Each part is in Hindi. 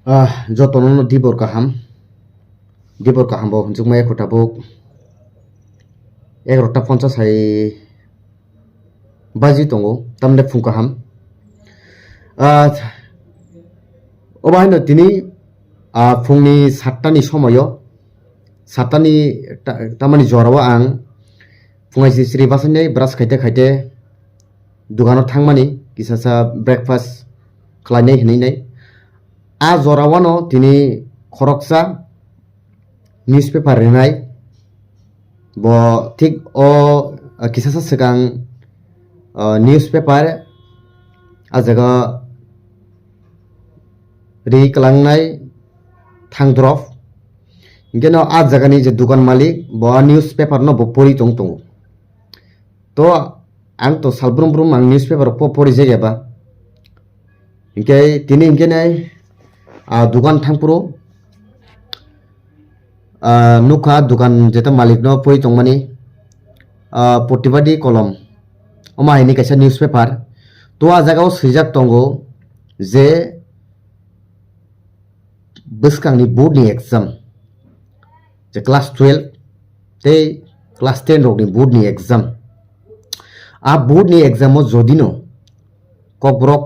Jotono dibor kaham bo hunjuk mai khota bo 11:50 hai baji tongo tamne phung kaham obaino tini phungni 7ta ni somoyo 7ta ni tamani jorao ang fungai sri basane brush khaite dugano thangmani kisasa breakfast khlainai hinai jorawano tini khoroksa newspaper renai bo thik o kisasa sekang newspaper jaga ri kalangnai thangdrop geno jagani je dukan malik bo newspaper no bo pori tong to ang to salbrum ang newspaper pori jega ba ingke tini ingke nai dukan thangpuro nuka dukan jeta malik no pori tongmani potibadi kolom oma ini kaisa newspaper to jagao swijak tongo je bwskangni board ni exam je class 12 te class 10 rok ni board ni exam board ni exam o jodino kokrok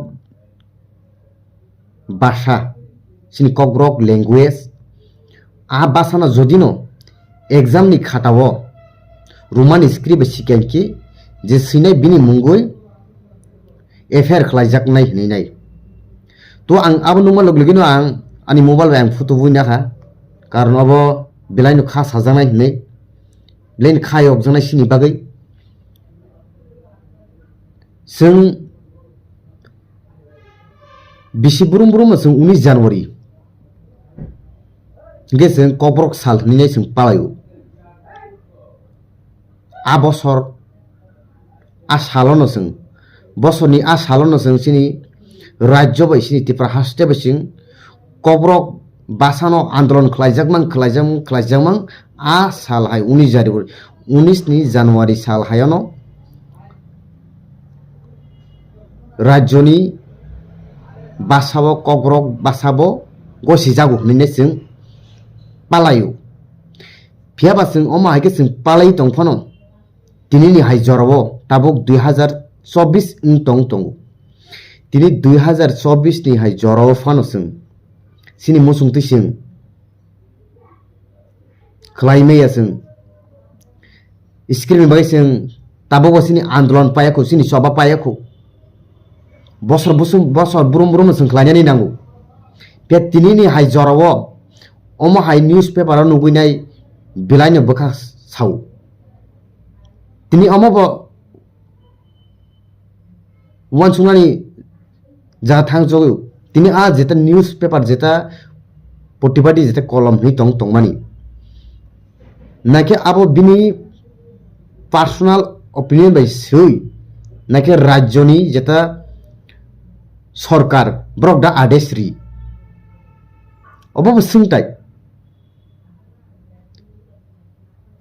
basha sini kokrok language basa na jodino exam ni khatao roman script sikenki je sinai bini mungoi affair khlaijak nai hinai to ang abonu logino ang ani mobile bang photo buina kha karon abo bilaino kha sajanai hinai bilain khayok janai sini bagai जों बिसि बुरुम जों 19 जानुवारि गे जों कब्रक साल हनिनाय जों पालायो बसर सालनो जों बसरनि सालनो जों सिनि राज्य बाय सिनि तिप्रा हास्ते बायसिं कब्रक बासानो आन्दोलन खलायजाकमान साल हाय 19 जानुवारि साल हायनो राज्यनि बासाबो कब्रक बासाबो गसि जागु हनिने जों पालायो फियाबा जों अमाहायके जों पालाय दंफानो दिनैनि हाय जरावो ताबुक 2024 दं दिनै 2024 नि हाय जरावो फानो जों सिनि मुसुंथि जों खलायमेया जों स्क्रिन बाय जों ताबुक सिनि आन्दोलन पायाखौ सिनि सभा पायाखौ बसर बुरुम जों खलायनानै नांगौ बे दिनैनि हाय जरावो अमा हाय न्यूज़पेपर नुगैनाय बिलाइनो बोखा साव दिनै अमाबो वानसुंनानि जा थांजो दिनै जेता न्यूज़पेपर जेता प्रतिबादि जेता कलम नि तंमानि नाके आबो बिनि पार्सोनल ओपिनियन बाय सै नाके राज्यनि जेता सरकार ब्रक दा आदेशरि अबाबो सोंथाय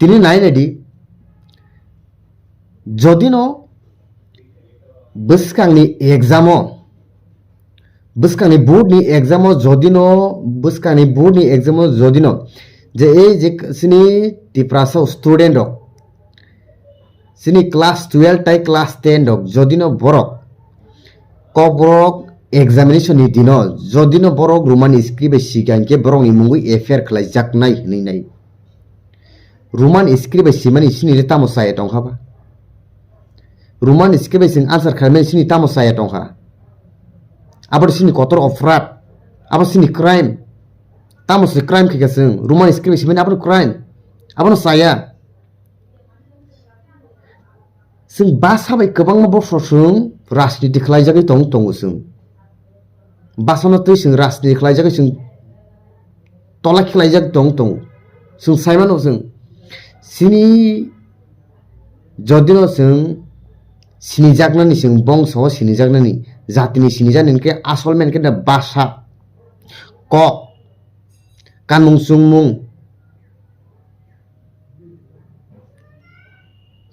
दिनै नायनायदि जदिनो बस्कांनि एग्जामो बस्कांनि बोर्डनि एग्जामो जदिनो जे जे सिनि तिप्रासा स्टुडेंट दक सिनि क्लास 12 टाइ क्लास 10 दक जदिनो बरक कब्रक एग्जामिनेशन नि दिनो जदिनो बरक रोमान स्क्रिप्ट सिगांके बरकनि मुंगै एफेयर खलायजाकनाय हनैनाय रोमान स्क्रिप्ट सिमानि सिनि तामसाया दंखाबा रोमान स्क्रिप्ट सिं आन्सार खालामनाय सिनि तामसाया दंखा आबाद सिनि कतर अपराध आबाद सिनि क्राइम तामस क्राइम खिगा जों रोमान स्क्रिप्ट सिमानि आबाद क्राइम आबाद साया जों बासाबाय गोबां बसर जों राजनीति खलायजागै दं जों बासनो तै जों राजनीति खलायजागै जों तला खलायजाग दं जों साइमानो जों सिनि जदिनो जों सिनिजागनानि जों बंश सिनिजागनानि जातिनि सिनिजानानिके आसल मेनके दा बासा क कानमुं सुंमुं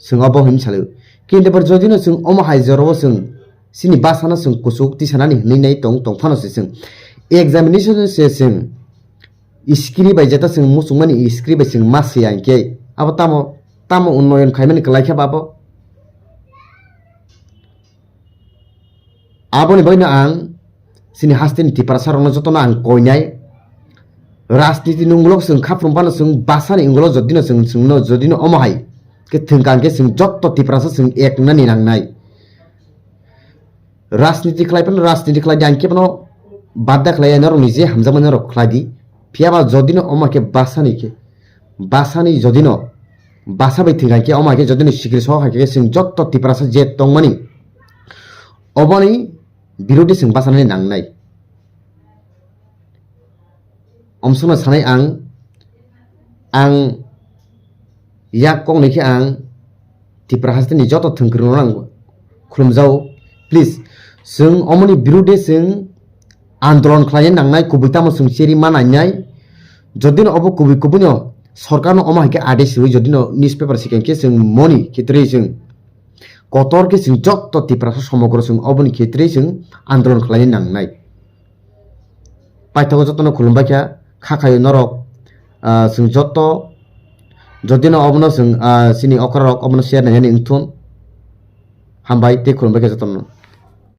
जों अबो हिम सालो किन्तु पर जदिनो जों अमा हायजराव जों सिनि बासाना जों कुसुक तिसानानि हनैनाय दं फानोसै जों examination se sing iskri bai jeta sing musungmani iskri bai sing masi angke abo tamo unnoyon khaimani kalaikha babo aboni boyno ang sini hastin tiprasa rong jotona ang koinai राजनीति नंगलो जों खाफ्रोमबानो जों बासानि इंगलो जदिनो जों जोंनो जदिनो अमहाय के थंकांके जों जत्त तिप्रासा जों एकना निनांनाय राजनीति खलाय दांकेबनो बादा खलाय नर निजे हामजामन र खलादि फियाबा जदिनो अमाके बासानि जदिनो बासाबै थंकांके अमाके जदिनो सिग्रि सहायके जों जत्त तिप्रासा जे तंमानि अबनि बिरोधि जों बासानि नांनाय omsona sanai ang yak kong niki ang tiprahastin ni joto thungkrung nang khulumjao please जों omoni birude जों आंदोलन खालायनो नांनाय कुबिता मसुं सेरि मानायनाय जदिनो अबो कुबिनो सरकारनो अमाहिके आदेश होय जदिनो न्यूज़पेपर सिकेंके जों मनि खेत्रे जों कतरके जों जत्त तिप्रासा समग्र जों अबनि खेत्रे जों आंदोलन खालायनो नांनाय पाइथागो जतनो खुलुमबायखा खाखायो नरक जों जत्त जदिनो अबनो जों सिनि अखरक अबनो शेयार नायनि इंथुन हामबाय ते खुलुमबायखा जतनो